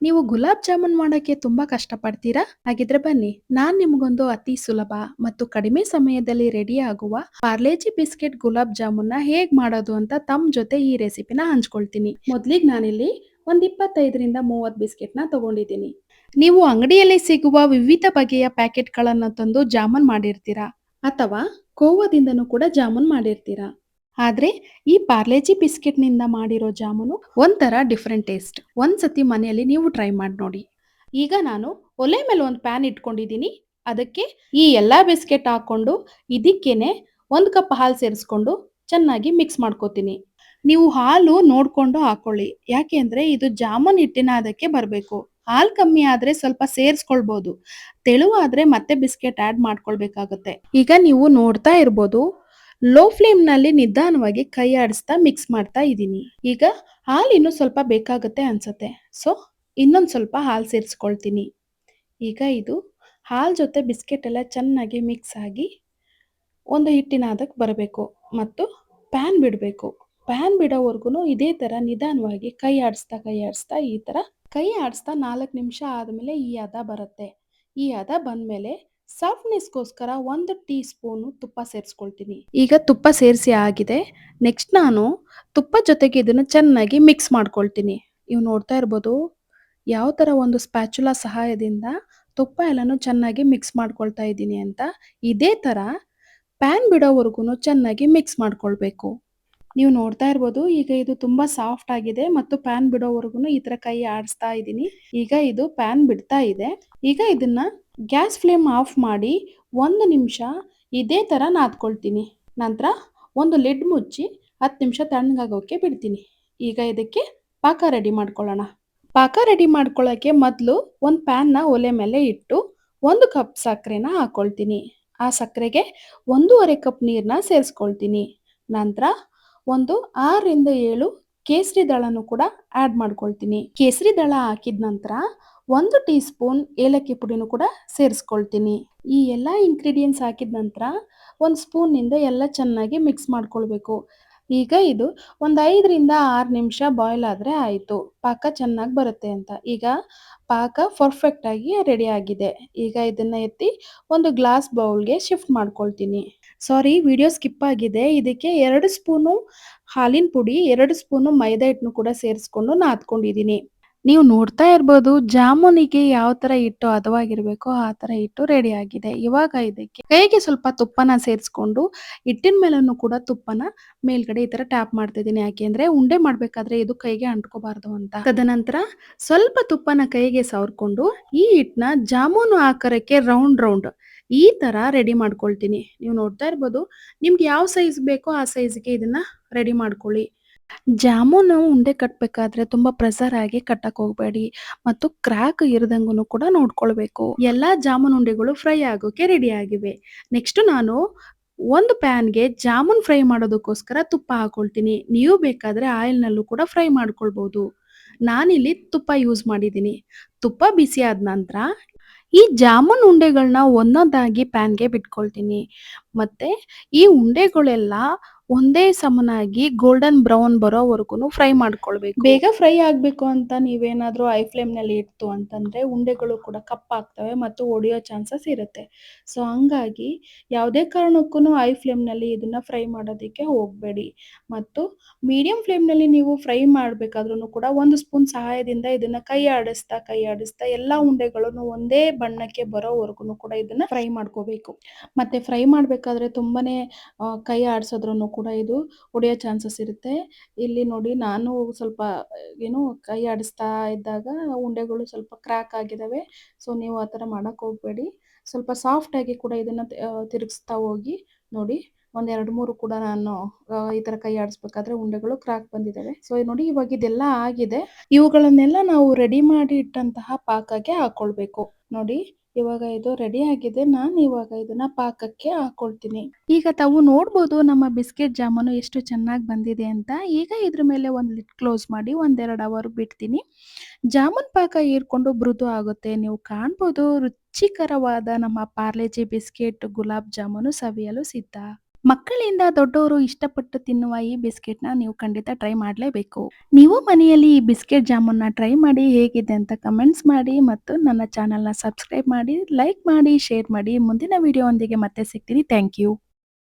ನೀವು ಗುಲಾಬ್ ಜಾಮೂನ್ ಮಾಡೋಕ್ಕೆ ತುಂಬಾ ಕಷ್ಟಪಡ್ತೀರಾ? ಹಾಗಿದ್ರೆ ಬನ್ನಿ, ನಾನ್ ನಿಮ್ಗೊಂದು ಅತಿ ಸುಲಭ ಮತ್ತು ಕಡಿಮೆ ಸಮಯದಲ್ಲಿ ರೆಡಿ ಆಗುವ ಪಾರ್ಲೇಜಿ ಬಿಸ್ಕೆಟ್ ಗುಲಾಬ್ ಜಾಮೂನ್ನ ಹೇಗ್ ಮಾಡೋದು ಅಂತ ತಮ್ಮ ಜೊತೆ ಈ ರೆಸಿಪಿನ ಹಂಚ್ಕೊಳ್ತೀನಿ. ಮೊದ್ಲಿಗೆ ನಾನಿಲ್ಲಿ ಒಂದ್ 25ರಿಂದ 30 ಬಿಸ್ಕೆಟ್ನ ತಗೊಂಡಿದ್ದೀನಿ. ನೀವು ಅಂಗಡಿಯಲ್ಲಿ ಸಿಗುವ ವಿವಿಧ ಬಗೆಯ ಪ್ಯಾಕೆಟ್ಗಳನ್ನ ತಂದು ಜಾಮೂನ್ ಮಾಡಿರ್ತೀರಾ ಅಥವಾ ಕೋವಾದಿಂದನೂ ಕೂಡ ಜಾಮೂನ್ ಮಾಡಿರ್ತೀರಾ. ಆದ್ರೆ ಈ ಪಾರ್ಲೇಜಿ ಬಿಸ್ಕೆಟ್ನಿಂದ ಮಾಡಿರೋ ಜಾಮೂನು ಒಂಥರ ಡಿಫ್ರೆಂಟ್ ಟೇಸ್ಟ್. ಒಂದ್ಸತಿ ಮನೆಯಲ್ಲಿ ನೀವು ಟ್ರೈ ಮಾಡಿ ನೋಡಿ. ಈಗ ನಾನು ಒಲೆ ಮೇಲೆ ಒಂದು ಪ್ಯಾನ್ ಇಟ್ಕೊಂಡಿದ್ದೀನಿ. ಅದಕ್ಕೆ ಈ ಎಲ್ಲಾ ಬಿಸ್ಕೆಟ್ ಹಾಕೊಂಡು ಇದಕ್ಕೇನೆ 1 ಕಪ್ ಹಾಲು ಸೇರಿಸ್ಕೊಂಡು ಚೆನ್ನಾಗಿ ಮಿಕ್ಸ್ ಮಾಡ್ಕೋತೀನಿ. ನೀವು ಹಾಲು ನೋಡ್ಕೊಂಡು ಹಾಕೊಳ್ಳಿ. ಯಾಕೆ ಅಂದ್ರೆ ಇದು ಜಾಮೂನ್ ಹಿಟ್ಟಿನ ಅದಕ್ಕೆ ಬರಬೇಕು. ಹಾಲು ಕಮ್ಮಿ ಆದ್ರೆ ಸ್ವಲ್ಪ ಸೇರಿಸ್ಕೊಳ್ಬಹುದು. ತೆಳುವಾದ್ರೆ ಮತ್ತೆ ಬಿಸ್ಕೆಟ್ ಆಡ್ ಮಾಡ್ಕೊಳ್ಬೇಕಾಗುತ್ತೆ. ಈಗ ನೀವು ನೋಡ್ತಾ ಇರ್ಬೋದು, ಲೋ ಫ್ಲೇಮ್ ನಲ್ಲಿ ನಿಧಾನವಾಗಿ ಕೈ ಆಡಿಸ್ತಾ ಮಿಕ್ಸ್ ಮಾಡ್ತಾ ಇದ್ದೀನಿ. ಈಗ ಹಾಲು ಇನ್ನು ಸ್ವಲ್ಪ ಬೇಕಾಗುತ್ತೆ ಅನ್ಸುತ್ತೆ. ಸೊ ಇನ್ನೊಂದ್ ಸ್ವಲ್ಪ ಹಾಲು ಸೇರಿಸ್ಕೊಳ್ತೀನಿ. ಈಗ ಇದು ಹಾಲ್ ಜೊತೆ ಬಿಸ್ಕೆಟ್ ಎಲ್ಲ ಚೆನ್ನಾಗಿ ಮಿಕ್ಸ್ ಆಗಿ ಒಂದು ಹಿಟ್ಟಿನ ಹದಕ್ಕೆ ಬರಬೇಕು ಮತ್ತು ಪ್ಯಾನ್ ಬಿಡಬೇಕು. ಪ್ಯಾನ್ ಬಿಡೋವರೆಗೂ ಇದೇ ತರ ನಿಧಾನವಾಗಿ ಕೈ ಆಡಿಸ್ತಾ ಈ ತರ ಕೈ ಆಡಿಸ್ತಾ 4 ನಿಮಿಷ ಆದಮೇಲೆ ಈ ಹದ ಬರುತ್ತೆ. ಈ ಹದ ಬಂದ್ಮೇಲೆ ಸಾಫ್ಟ್ನೆಸ್ಗೋಸ್ಕರ 1 ಟೀ ಸ್ಪೂನು ತುಪ್ಪ ಸೇರಿಸ್ಕೊಳ್ತೀನಿ. ಈಗ ತುಪ್ಪ ಸೇರಿಸಿ ಆಗಿದೆ. ನೆಕ್ಸ್ಟ್ ನಾನು ತುಪ್ಪ ಜೊತೆಗೆ ಇದನ್ನು ಚೆನ್ನಾಗಿ ಮಿಕ್ಸ್ ಮಾಡ್ಕೊಳ್ತೀನಿ. ನೀವು ನೋಡ್ತಾ ಇರ್ಬೋದು ಯಾವ ತರ ಒಂದು ಸ್ಪ್ಯಾಚುಲಾ ಸಹಾಯದಿಂದ ತುಪ್ಪ ಎಲ್ಲಾನು ಚೆನ್ನಾಗಿ ಮಿಕ್ಸ್ ಮಾಡ್ಕೊಳ್ತಾ ಇದ್ದೀನಿ ಅಂತ. ಇದೇ ತರ ಪ್ಯಾನ್ ಬಿಡೋವರೆಗೂ ಚೆನ್ನಾಗಿ ಮಿಕ್ಸ್ ಮಾಡ್ಕೊಳ್ಬೇಕು. ನೀವು ನೋಡ್ತಾ ಇರ್ಬೋದು ಈಗ ಇದು ತುಂಬಾ ಸಾಫ್ಟ್ ಆಗಿದೆ ಮತ್ತು ಪ್ಯಾನ್ ಬಿಡೋವರೆಗೂ ಈ ತರ ಕೈ ಆಡಿಸ್ತಾ ಇದ್ದೀನಿ. ಈಗ ಇದು ಪ್ಯಾನ್ ಬಿಡ್ತಾ ಇದೆ. ಈಗ ಇದನ್ನ ಗ್ಯಾಸ್ ಫ್ಲೇಮ್ ಆಫ್ ಮಾಡಿ 1 ನಿಮಿಷ ಇದೇ ತರ ನಾದ್ಕೊಳ್ತೀನಿ. ನಂತರ ಒಂದು ಲಿಡ್ ಮುಚ್ಚಿ 10 ನಿಮಿಷ ತಣ್ಣಗಾಗೋಕೆ ಬಿಡ್ತೀನಿ. ಈಗ ಇದಕ್ಕೆ ಪಾಕ ರೆಡಿ ಮಾಡ್ಕೊಳ್ಳೋಣ. ಪಾಕ ರೆಡಿ ಮಾಡ್ಕೊಳ್ಳೋಕೆ ಮೊದಲು ಒಂದು ಪ್ಯಾನ್ನ ಒಲೆ ಮೇಲೆ ಇಟ್ಟು 1 ಕಪ್ ಸಕ್ಕರೆನ ಹಾಕೊಳ್ತೀನಿ. ಆ ಸಕ್ಕರೆಗೆ 1.5 ಕಪ್ ನೀರನ್ನ ಸೇರಿಸ್ಕೊಳ್ತೀನಿ. ನಂತರ ಒಂದು 6ರಿಂದ 7 ಕೇಸರಿ ದಳನು ಕೂಡ ಆಡ್ ಮಾಡ್ಕೊಳ್ತೀನಿ. ಕೇಸರಿ ದಳ ಹಾಕಿದ ನಂತರ 1 ಟೀ ಸ್ಪೂನ್ ಏಲಕ್ಕಿ ಪುಡಿನೂ ಕೂಡ ಸೇರಿಸ್ಕೊಳ್ತೀನಿ. ಈ ಎಲ್ಲಾ ಇಂಗ್ರೀಡಿಯೆಂಟ್ಸ್ ಹಾಕಿದ ನಂತರ 1 ಸ್ಪೂನ್ ನಿಂದ ಎಲ್ಲ ಚೆನ್ನಾಗಿ ಮಿಕ್ಸ್ ಮಾಡ್ಕೊಳ್ಬೇಕು. ಈಗ ಇದು ಒಂದು 5ರಿಂದ 6 ನಿಮಿಷ ಬಾಯ್ಲ್ ಆದ್ರೆ ಆಯ್ತು. ಪಾಕ ಚೆನ್ನಾಗಿ ಬರುತ್ತೆ ಅಂತ. ಈಗ ಪಾಕ ಪರ್ಫೆಕ್ಟ್ ಆಗಿ ರೆಡಿ ಆಗಿದೆ. ಈಗ ಇದನ್ನ ಎತ್ತಿ ಒಂದು ಗ್ಲಾಸ್ ಬೌಲ್ಗೆ ಶಿಫ್ಟ್ ಮಾಡ್ಕೊಳ್ತೀನಿ. ಸಾರಿ, ವಿಡಿಯೋ ಸ್ಕಿಪ್ ಆಗಿದೆ. ಇದಕ್ಕೆ 2 ಸ್ಪೂನು ಹಾಲಿನ ಪುಡಿ, 2 ಸ್ಪೂನು ಮೈದಾ ಹಿಟ್ಟನ್ನು ಕೂಡ ಸೇರಿಸ್ಕೊಂಡು ನಾದ್ಕೊಂಡಿದ್ದೀನಿ. ನೀವು ನೋಡ್ತಾ ಇರ್ಬೋದು ಜಾಮೂನಿಗೆ ಯಾವ ತರ ಹಿಟ್ಟು ಹದವಾಗಿರ್ಬೇಕೋ ಆ ತರ ಹಿಟ್ಟು ರೆಡಿ ಆಗಿದೆ. ಇವಾಗ ಇದಕ್ಕೆ ಕೈಗೆ ಸ್ವಲ್ಪ ತುಪ್ಪನ ಸೇರಿಸ್ಕೊಂಡು ಹಿಟ್ಟಿನ ಮೇಲೂ ಕೂಡ ತುಪ್ಪನ ಮೇಲ್ಗಡೆ ಈ ತರ ಟ್ಯಾಪ್ ಮಾಡ್ತಾ ಇದ್ದೀನಿ. ಯಾಕೆಂದ್ರೆ ಉಂಡೆ ಮಾಡ್ಬೇಕಾದ್ರೆ ಇದು ಕೈಗೆ ಅಂಟ್ಕೋಬಾರ್ದು ಅಂತ. ತದನಂತರ ಸ್ವಲ್ಪ ತುಪ್ಪನ ಕೈಗೆ ಸವರ್ಕೊಂಡು ಈ ಹಿಟ್ಟನ್ನ ಜಾಮೂನು ಆಕಾರಕ್ಕೆ ರೌಂಡ್ ಈ ತರ ರೆಡಿ ಮಾಡ್ಕೊಳ್ತೀನಿ. ನೀವು ನೋಡ್ತಾ ಇರ್ಬೋದು ನಿಮ್ಗೆ ಯಾವ ಸೈಜ್ ಬೇಕೋ ಆ ಸೈಜ್ಗೆ ಇದನ್ನ ರೆಡಿ ಮಾಡ್ಕೊಳ್ಳಿ. ಜಾಮೂನು ಉಂಡೆ ಕಟ್ಟಬೇಕಾದ್ರೆ ತುಂಬಾ ಪ್ರೆಷರ್ ಆಗಿ ಕಟ್ಟಕ್ ಹೋಗ್ಬೇಡಿ ಮತ್ತು ಕ್ರ್ಯಾಕ್ ಇರದಂಗೂ ಕೂಡ ನೋಡ್ಕೊಳ್ಬೇಕು. ಎಲ್ಲಾ ಜಾಮೂನ್ ಉಂಡೆಗಳು ಫ್ರೈ ಆಗೋಕೆ ರೆಡಿ ಆಗಿವೆ. ನೆಕ್ಸ್ಟ್ ನಾನು ಒಂದು ಪ್ಯಾನ್ಗೆ ಜಾಮೂನ್ ಫ್ರೈ ಮಾಡೋದಕ್ಕೋಸ್ಕರ ತುಪ್ಪ ಹಾಕೊಳ್ತೀನಿ. ನೀವು ಬೇಕಾದ್ರೆ ಆಯಿಲ್ ನಲ್ಲೂ ಕೂಡ ಫ್ರೈ ಮಾಡ್ಕೊಳ್ಬಹುದು. ನಾನಿಲ್ಲಿ ತುಪ್ಪ ಯೂಸ್ ಮಾಡಿದ್ದೀನಿ. ತುಪ್ಪ ಬಿಸಿ ಆದ ನಂತರ ಈ ಜಾಮೂನ್ ಉಂಡೆಗಳನ್ನ ಒಂದೊಂದಾಗಿ ಪ್ಯಾನ್ಗೆ ಬಿಟ್ಕೊಳ್ತೀನಿ. ಮತ್ತೆ ಈ ಉಂಡೆಗಳೆಲ್ಲ ಒಂದೇ ಸಮನಾಗಿ ಗೋಲ್ಡನ್ ಬ್ರೌನ್ ಬರೋವರೆಗೂ ಫ್ರೈ ಮಾಡ್ಕೊಳ್ಬೇಕು. ಬೇಗ ಫ್ರೈ ಆಗ್ಬೇಕು ಅಂತ ನೀವೇನಾದ್ರೂ ಹೈ ಫ್ಲೇಮ್ ನಲ್ಲಿ ಇಟ್ಟು ಅಂತಂದ್ರೆ ಉಂಡೆಗಳು ಕೂಡ ಕಪ್ಪಾಗ್ತವೆ ಮತ್ತು ಒಡೆಯೋ ಚಾನ್ಸಸ್ ಇರುತ್ತೆ. ಸೊ ಹಂಗಾಗಿ ಯಾವುದೇ ಕಾರಣಕ್ಕೂ ಹೈ ಫ್ಲೇಮ್ ನಲ್ಲಿ ಇದನ್ನ ಫ್ರೈ ಮಾಡೋದಕ್ಕೆ ಹೋಗ್ಬೇಡಿ. ಮತ್ತು ಮೀಡಿಯಂ ಫ್ಲೇಮ್ ನಲ್ಲಿ ನೀವು ಫ್ರೈ ಮಾಡ್ಬೇಕಾದ್ರೂ ಕೂಡ 1 ಸ್ಪೂನ್ ಸಹಾಯದಿಂದ ಇದನ್ನ ಕೈ ಆಡಿಸ್ತಾ ಎಲ್ಲಾ ಉಂಡೆಗಳನ್ನು ಒಂದೇ ಬಣ್ಣಕ್ಕೆ ಬರೋವರೆಗೂ ಕೂಡ ಇದನ್ನ ಫ್ರೈ ಮಾಡ್ಕೋಬೇಕು. ಮತ್ತೆ ಫ್ರೈ ಮಾಡ್ಬೇಕಾದ್ರೆ ತುಂಬಾನೇ ಕೈ ಆಡಿಸೋದ್ರೂ ಕೂಡ ಇದು ಒಡೆಯೋ ಚಾನ್ಸಸ್ ಇರುತ್ತೆ. ಇಲ್ಲಿ ನೋಡಿ ನಾನು ಸ್ವಲ್ಪ ಏನು ಕೈ ಆಡಿಸ್ತಾ ಇದ್ದಾಗ ಉಂಡೆಗಳು ಸ್ವಲ್ಪ ಕ್ರ್ಯಾಕ್ ಆಗಿದಾವೆ. ಸೊ ನೀವು ಆ ಥರ ಮಾಡಕ್ ಹೋಗ್ಬೇಡಿ. ಸ್ವಲ್ಪ ಸಾಫ್ಟ್ ಆಗಿ ಕೂಡ ಇದನ್ನ ತಿರುಗಿಸ್ತಾ ಹೋಗಿ. ನೋಡಿ ಒಂದ್ 2-3 ಕೂಡ ನಾನು ಈ ತರ ಕೈ ಆಡಿಸ್ಬೇಕಾದ್ರೆ ಉಂಡೆಗಳು ಕ್ರ್ಯಾಕ್ ಬಂದಿದ್ದಾವೆ. ಸೊ ನೋಡಿ ಇವಾಗ ಇದೆಲ್ಲ ಆಗಿದೆ. ಇವುಗಳನ್ನೆಲ್ಲ ನಾವು ರೆಡಿ ಮಾಡಿ ಇಟ್ಟಂತಹ ಪಾಕಕ್ಕೆ ಹಾಕೊಳ್ಬೇಕು. ನೋಡಿ ಇವಾಗ ಇದು ರೆಡಿ ಆಗಿದೆ. ನಾನು ಇವಾಗ ಇದನ್ನ ಪಾಕಕ್ಕೆ ಹಾಕೊಳ್ತೀನಿ. ಈಗ ತಾವು ನೋಡ್ಬೋದು ನಮ್ಮ ಬಿಸ್ಕೆಟ್ ಜಾಮೂನು ಎಷ್ಟು ಚೆನ್ನಾಗಿ ಬಂದಿದೆ ಅಂತ. ಈಗ ಇದ್ರ ಮೇಲೆ ಒಂದು ಲಿಡ್ ಕ್ಲೋಸ್ ಮಾಡಿ 1-2 ಅವರ್ ಬಿಡ್ತೀನಿ. ಜಾಮೂನ್ ಪಾಕ ಹೀರ್ಕೊಂಡು ಮೃದು ಆಗುತ್ತೆ. ನೀವು ಕಾಣ್ಬೋದು ರುಚಿಕರವಾದ ನಮ್ಮ ಪಾರ್ಲೆಜಿ ಬಿಸ್ಕೆಟ್ ಗುಲಾಬ್ ಜಾಮೂನು ಸವಿಯಲು ಸಿದ್ಧ. ಮಕ್ಕಳಿಂದ ದೊಡ್ಡವರು ಇಷ್ಟಪಟ್ಟು ತಿನ್ನುವ ಈ ಬಿಸ್ಕೆಟ್‌ನ ನೀವು ಖಂಡಿತ ಟ್ರೈ ಮಾಡಲೇಬೇಕು. ನೀವು ಮನೆಯಲ್ಲಿ ಈ ಬಿಸ್ಕೆಟ್ ಜಾಮೂನ್‌ನ ಟ್ರೈ ಮಾಡಿ ಹೇಗಿದೆ ಅಂತ ಕಮೆಂಟ್ಸ್ ಮಾಡಿ ಮತ್ತು ನನ್ನ ಚಾನೆಲ್‌ನ ಸಬ್ಸ್ಕ್ರೈಬ್ ಮಾಡಿ, ಲೈಕ್ ಮಾಡಿ, ಶೇರ್ ಮಾಡಿ. ಮುಂದಿನ ವಿಡಿಯೋವೊಂದಿಗೆ ಮತ್ತೆ ಸಿಗ್ತೀನಿ. Thank you.